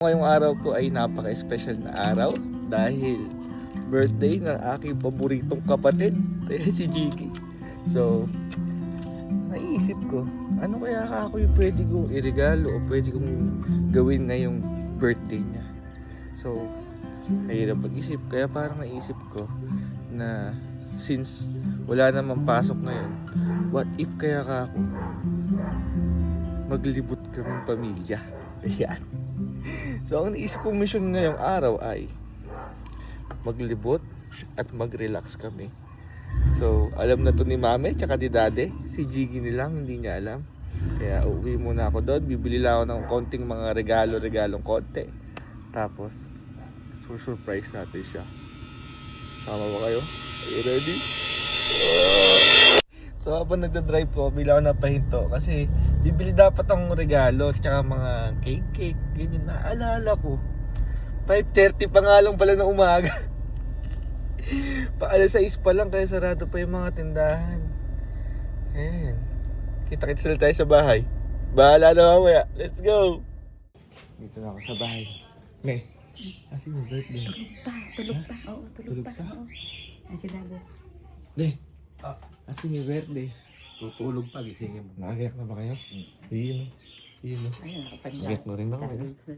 Ngayong araw ko ay napaka-special na araw dahil birthday ng aking paboritong kapatid, si Jiggy. So, naisip ko, ano kaya ako yung pwede kong iregalo o pwede kong gawin ngayong birthday niya. So, mahirap mag-isip. Kaya parang naisip ko na since wala namang pasok ngayon, what if kaya ako maglibot kaming pamilya. Ayan. So, ang naisip kong mission ngayong araw ay maglibot at mag-relax kami. So, alam na to ni Mame tsaka ni Dade. Si Jiggy nilang hindi niya alam. Kaya uuwi muna ako doon. Bibili lang ako ng konting mga regalo-regalong konti. Tapos, surprise natin siya. Tama ba kayo? Are you ready? So, habang nagdadrive po, bila ako napahinto. Kasi, bibili dapat ang regalo tsaka mga cake. Ganyan, naalala ko 5:30 pa nga lang pala ng umaga. Pa alas 6 pa lang, kaya sarado pa yung mga tindahan. Ayan. Kita-kits na tayo sa bahay. Bahala na mamaya. Let's go! Dito na ako sa bahay. May, kasi yung birthday. Tulog pa. Oo, tulog pa. Oo. Ay, si Dado. Kasi yung birthday. Tutulog pa, gisingin mo. Nakagayak na ba kayo? Yun. Ayun, nakapanda. Nagayak mo rin ako.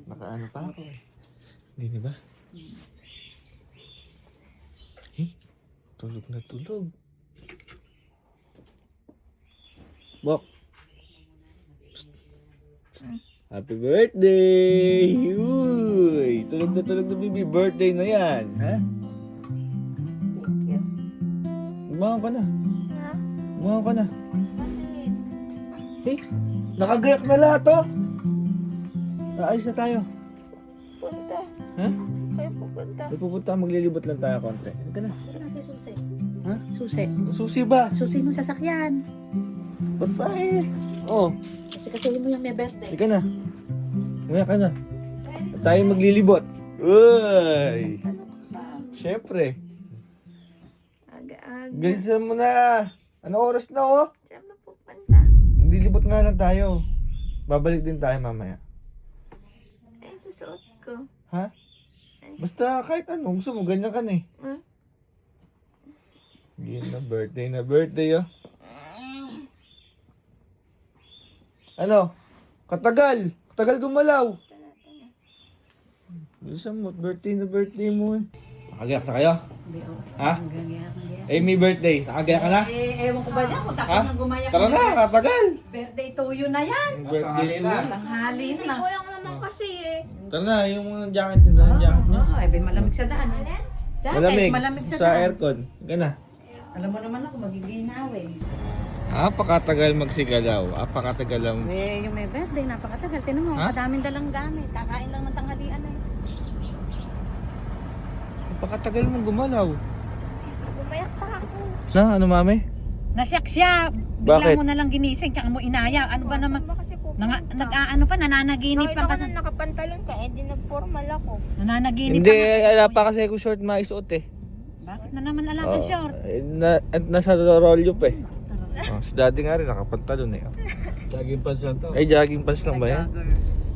Nakaano pa ako. Hindi na ba? Tulog na tulog. Bok. Happy birthday! Uy! Tulog na baby. Birthday na yan. Ha? Thank you. Umangan ka na. Ha? Umangan ka na. Bakit? Nakagayak na lahat oh! Aalis na tayo. Punta. Ha? Kayo pupunta. May pupunta, maglilibot lang tayo konti. Ano ka na? Ano si Susi? Ha? Susi. Susi ba? Susi nung sasakyan. Ba't ba eh? Oo. Kasi mo yung may birthday. Ika na. Umaya ka na. At tayo maglilibot. Uy! Ano ka ba? Siyempre. Aga-aga. Galisan mo na. Ano oras na oh? Saan mo pupunta? Maglilibot nga lang tayo. Babalik din tayo mamaya. Ay, susuot ko. Ha? Basta kahit ano. Gusto mo, ganyan ka na eh. Hmm? Hindi na birthday oh. Ano? Katagal gumalaw. Bilisan mo, birthday mo eh. Nakagayak na kayo? Ha? Eh, may birthday. Nakagayak ka na? Ewan ko ba niya kung Ha? tako nang gumayak. Tara na, katagal. Birthday tuyo na yan. Birthday na. Tanghali na. Kulang naman kasi eh. Tara na, yung mga jacket niya. Jacket niya. Ay, malamig sa daan. Malamig sa sa daan. aircon. Gana. Alam mo naman ako, magiginaw eh. Apakatagal magsigalaw. Apakatagal lang. Eh, yung may birthday, napakatagal. Tinan mo, Ha? kadaming dalang gamit. Kakain lang ng tanghalian eh. Apakatagal mong gumalaw. Bumayak pa ako. Na, ano mami? Nasyak siya. Bakit? Bigla mo nalang ginising, tsaka mo inaya. Ano ba naman? Saan ba kasi pupunta? Nag-ano pa, nananaginip Nakita pa ko kasi. na nakapantalon ka, eh di nag-formal ako. Nananaginip Hindi, pa. wala pa kasi ako short maisuot eh. Bakit na naman alam ka short? Nasa rolyo pa eh. Oh, si daddy nga rin nakapantalon eh. Jogging pants lang to. Ay, jogging pants lang ba yan? Jogger.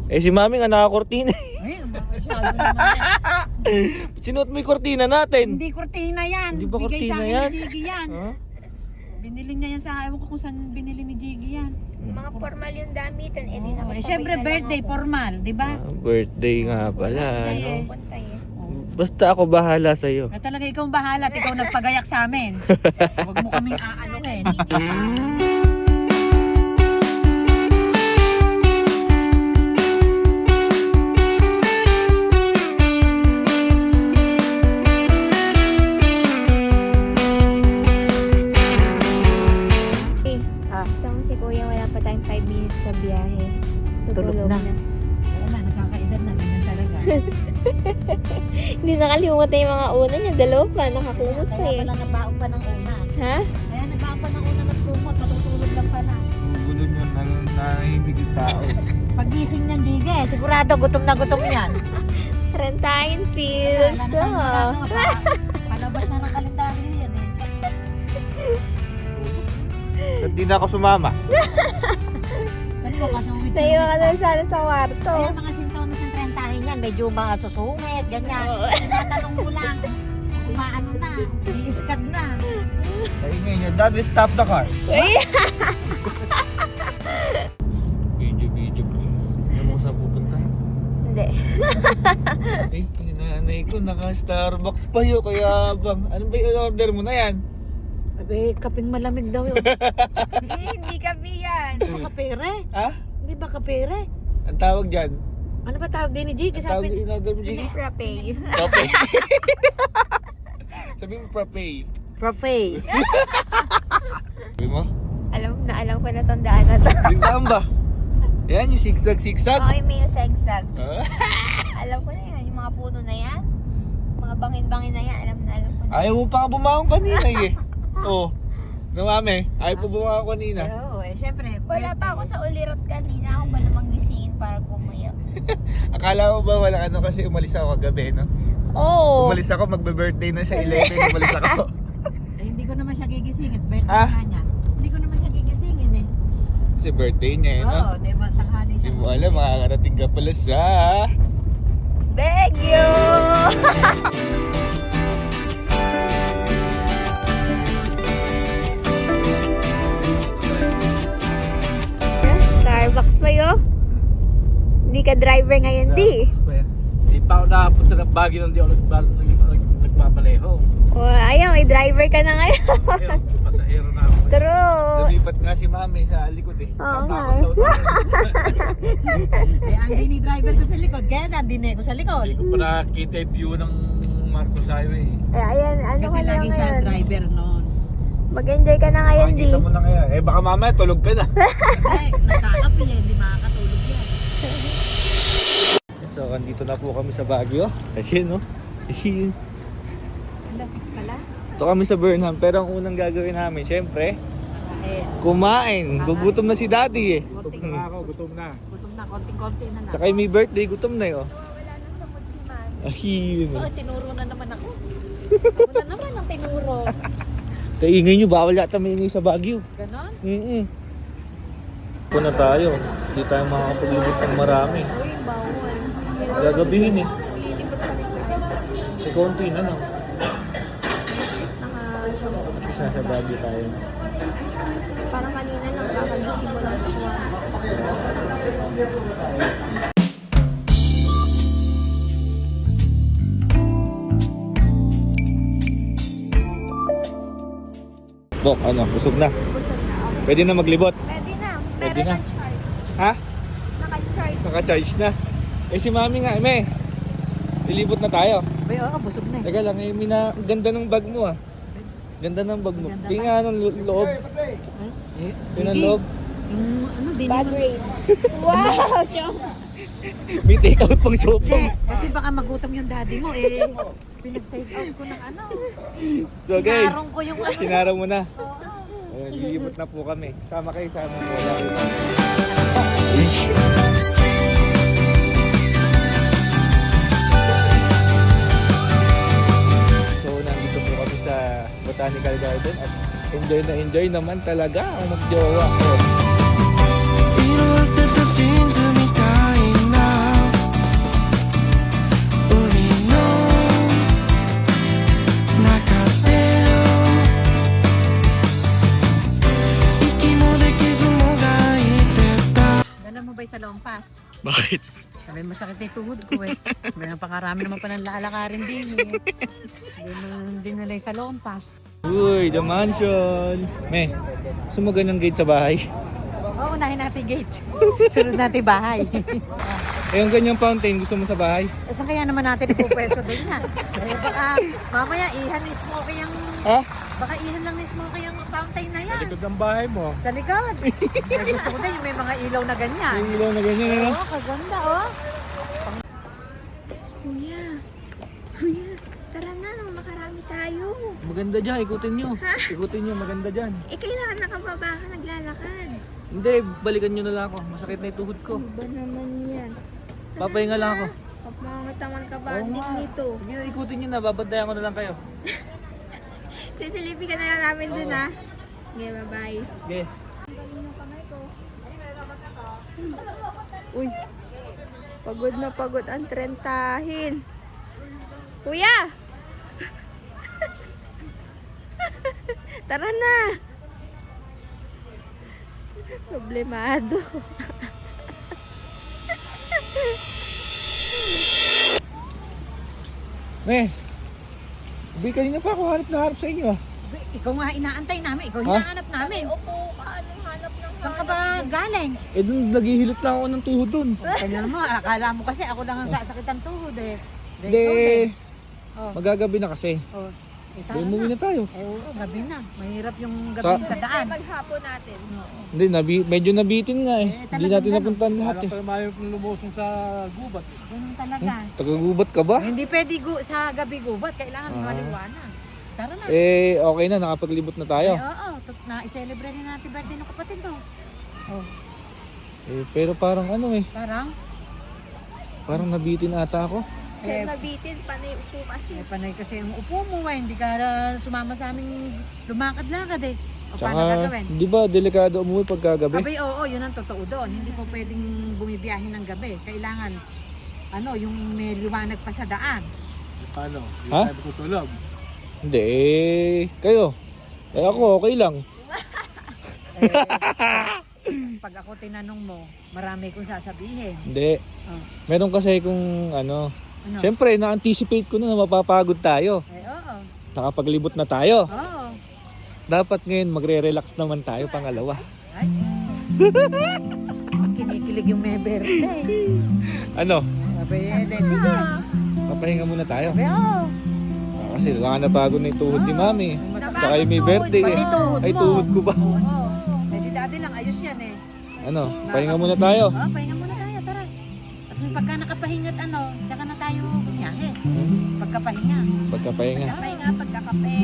Eh, si mami nga nakakortina eh. Ay, masyado naman yan. Sinuot mo yung kortina natin. Hindi kurtina yan. Hindi ba Bigay kurtina sa akin yan? ni Jiggy yan. Ha? Binili niya yan sa akin. Ewan ko kung saan binili ni Jiggy yan. Mga formal yung damitan, eh di Oh, nakasabay Siyempre na lang birthday, ako. formal, di ba? Birthday nga pala. Birthday Ano? eh. Punta eh. Basta ako bahala sa'yo. Ay talaga ikaw ang bahala at ikaw nagpagayak sa amin. Huwag mo kaming aanuhin. Tama si kuya, wala pa tayong 5 minutes sa biyahe. Tulog na. Wala, nakakaedad na. Ganyan talaga. Hindi nakalimutan yung mga una niya, dalawa pa, nakakumot pa Kaya eh. pala nabaon pa ng una. Ha? Kaya nabaon pa ng una at kumot. Matutulog lang pala. Gulo nyo, nanahimig yung tao. Pagising niyan, Jiggy, sigurado gutom na gutom yan. Tarantayin feels. Palabas na ng kalendaryo yan eh. Ba't di na ako sumama? Ganun mo, kasawit. Naiwan ka na sana sa kwarto. Kaya mga sintomas ng 30 niya, yan, medyo masusungit, ganyan. Oo. Tinatanong mo lang, umaano na, iiskad na. Kaingay nyo, Daddy, stop the car. Uy! Video. Ano mo saan pupunta? Hindi. Eh, yung nanay ko, naka-Starbucks pa yun, kaya bang, ano ba yung order mo na yan? Abe, kaping malamig daw yun. Hindi kami yan. Hindi ba kapere? Ha? Hindi ba kapere? Ang tawag dyan? Ano ba tawag din ni Jig? Ang tawag Sabi, yung order mo, Jiggy? Frappe. Frappe. Sabi mo frappe. Profe. Sabi mo? Alam ko na tong daan na to. Bigtaan ba? Yan, yung zigzag. Okay, may sagsag. Ah? Alam ko na yan. Yung mga puno na yan. Mga bangin-bangin na yan. Alam na ko na. Ayaw mo pa nga bumangon kanina eh. Oo. Mami, ayaw pa bumangon kanina. Oo, syempre. Wala pa ako sa ulirot kanina. Ako ba namang gisingin para kumayak? Akala mo ba wala ano kasi umalis ako kagabi, no? Oo. Umalis ako, magbe-birthday na siya 11, umalis ako. Eh, hindi ko naman siya gigisingin. Birthday Ah? nga niya. Hindi ko naman siya gigisingin eh. Kasi birthday niya eh, no? Oo, di ba? Tanghali Hindi siya. mo alam, makakarating ka pala sa... Beg you! Starbucks pa yo. Hindi ka driver ngayon, di. Hindi pa ako nakapunta ng Baguio nang di ako nagpapaleho. Ayaw, driver ka na ngayon. Ayun, pasahero na ako. True. Lumipat nga si mami sa likod eh. Oo nga. Takot daw sa akin. Eh, ang dini driver ko sa likod. Kaya nandine ko sa likod. Hindi ko pa nakakita yung view ng Marcos Highway. Ayan, ano Kasi ka na lagi siya ngayon? driver noon. Mag-enjoy ka na ngayon, di. Makikita mo na kaya. Eh baka mamaya tulog ka na. Eh, nagkakapi eh. Hindi makakatulog yan. So, andito na po kami sa Baguio. Ayun, no? Ayun. Lapit pala. Ito kami sa Burnham. Pero ang unang gagawin namin, syempre, Eh, kumain. Gugutom na si daddy eh. Gutom na ako, gutom na. gutom na. Konting-konti na na. Tsaka yung may birthday, gutom na yun. Wala na sa mood si man. Ayun. Oh, tinuro na naman ako. Ako na naman ang tinuro. Kaingay nyo, bawal yata maingay sa Baguio. Ganon? Kung na tayo, hindi tayo makakapaglibot ng marami. Uy, bawal. Gagabihin eh. Lilibot kami tayo. Sa konti na lang. Naka-show. Kasi nasa Baguio tayo. Parang kanina lang, kakagising mo lang sa kuwan. Dok, ano, busog na. Busog na ako. Pwede na maglibot. Pwede na. Pwede Meron na. ng charge. Ha? Naka-charge. Naka-charge na. Eh si mami nga, me. Ilibot na tayo. Bay, oo, busog na eh. Teka lang, ganda ng bag mo ah. Ganda ng bag mo. Ganda Tingnan ng loob. Eh, Tingnan sige. loob. Yung ano, din Bag naman. rate. Wow, Chong. May take out pang shopping. Eh, kasi baka magutom yung daddy mo eh. Pinag-take out ko ng ano. So guys, Sinarong ko yung ano. kinara mo na. Ayun, lilibot na po kami. Sama kayo, sama mo. Wala kayo. So, nandito po kami sa Botanical Garden at enjoy naman talaga ang magjowa ko. 色あせたジーンズみたいな海の中で息もできずもがいてた Dala mo ba sa Longpas? Bakit? Sabi masakit yung tuhod ko eh. May napakarami naman pa ng lalakarin din eh. Hindi nila yung sa Longpas. Uy, the mansion! Me, gusto mo ganang gate sa bahay? Oo, unahin natin gate. Sunod natin bahay. Eh, yung ganyang fountain, gusto mo sa bahay? Eh, saan kaya naman natin ipupwesto doon yan? Eh, baka mamaya ihan ni Smokey yung... Ha? Baka ihan lang ni Smokey yung fountain na yan. Likod ng bahay mo. Sa likod. Eh, gusto ko din yung may mga ilaw na ganyan. Yung ilaw na ganyan, ano? Oo, kaganda oh. Kuya. Kuya. Tara na, nang makarami tayo. Maganda dyan, ikutin nyo. Ikutin nyo, maganda dyan. Eh, kailangan nakababa ka naglalakad. Hindi, balikan nyo na lang ako. Masakit na yung tuhod ko. Ano ba naman yan? Papahinga lang ako. Kapamataman ka ba Oo nga. nito? Sige na, ikutin nyo na. Babantayan ko na lang kayo. Sisilipin ka na lang namin dun ha. Okay, bye-bye. Okay. Galing yung kamay ko. Uy. Pagod na pagod ang trentahin. Kuya! Tara na! Problemado. Me, Ubi, kanina pa ako hanap na hanap sa inyo ah. Ikaw nga inaantay namin. Ikaw Ha? hinahanap namin. Opo, anong hanap ng Saan ka ba galing? Eh dun, naghihilot lang ako ng tuhod dun. Kanya mo, akala mo kasi ako lang ang sasakitan tuhod eh. Hindi, Oh. magagabi na kasi. Oh. Di umuwi na tayo. Eh, oo, gabi na. Mahirap yung gabi sa daan. Maghapon natin. Oo. Hindi, medyo nabitin nga eh. Eh, Hindi talagang natin ganun. napuntahan lahat Alam eh. ko yung mayo pong lumusong sa gubat. Ganun talaga. Tagagubat ka ba? Hindi pwede sa gabi gubat. Kailangan Ah. maliwanag. Tara na. Eh, okay na, nakapaglibot na tayo. Eh, oo. Na-celebrate din natin birthday ng kapatid mo. Oh, Eh, pero parang ano eh, parang nabitin ata ako. Sir, nabitin, panay upo kasi. panay kasi yung upo mo eh. Hindi ka sumama sa aming lumakad-lakad eh. O paano Tsaka, gagawin? di ba, delikado umuwi pagkagabi? Abay, oo, yun ang totoo doon. Hindi po pwedeng bumibiyahe ng gabi. Kailangan, yung may liwanag pa sa daan. Paano? Hindi Ha? tayo tutulog. Hindi, eh, kayo. Eh ako, okay lang. Eh, pag ako tinanong mo, marami kong sasabihin. Hindi. Oh. Meron kasi kung ano, Ano? syempre, na-anticipate ko na mapapagod tayo. Eh, oo. Nakapaglibot na tayo. Oo. Dapat ngayon magre-relax naman tayo pangalawa. Ay. Kinikilig yung may birthday. Ano? Abay, sige. Papahinga muna tayo. Abay, oo. Kasi baka napagod na yung tuhod ni Mami. May masakit. Tsaka yung may birthday Pati eh. tuhod Ay, mo. tuhod ko ba? Oo. Eh, si daddy lang, ayos yan eh. Ano? Pahinga muna tayo. Oo, pahinga muna tayo, tara. At pagka nakapahingat tsaka na tayo bumiyahe. Pagkapahinga. Pagkapahinga. Kapay nga, pagkakape.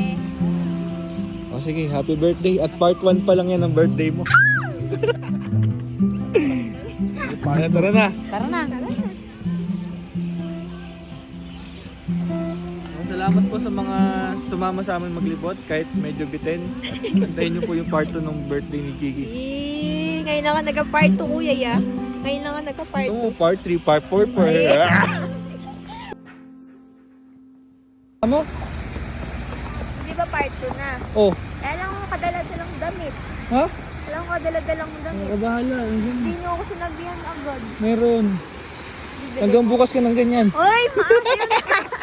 O sige, happy birthday. At part 1 pa lang yan ng birthday mo. Paano, tara na. Tara na. Salamat po sa mga sumama sa amin maglibot kahit medyo bitin. At antayin niyo po yung part 2 ng birthday ni Gigi. Ngayon lang ka nagka-part 2, kuya ya. Ngayon lang ka nagka-part 2. So, part 3, part 4, part... Ano? Di ba part 2 na? Oh, Kaya lang ako kadala-dalang damit. ha? Kaya lang ako kadala-dalang damit. Bahala. Hindi nyo ako sinabihan agad. Meron. Hanggang bukas ka ng ganyan. Uy, maaari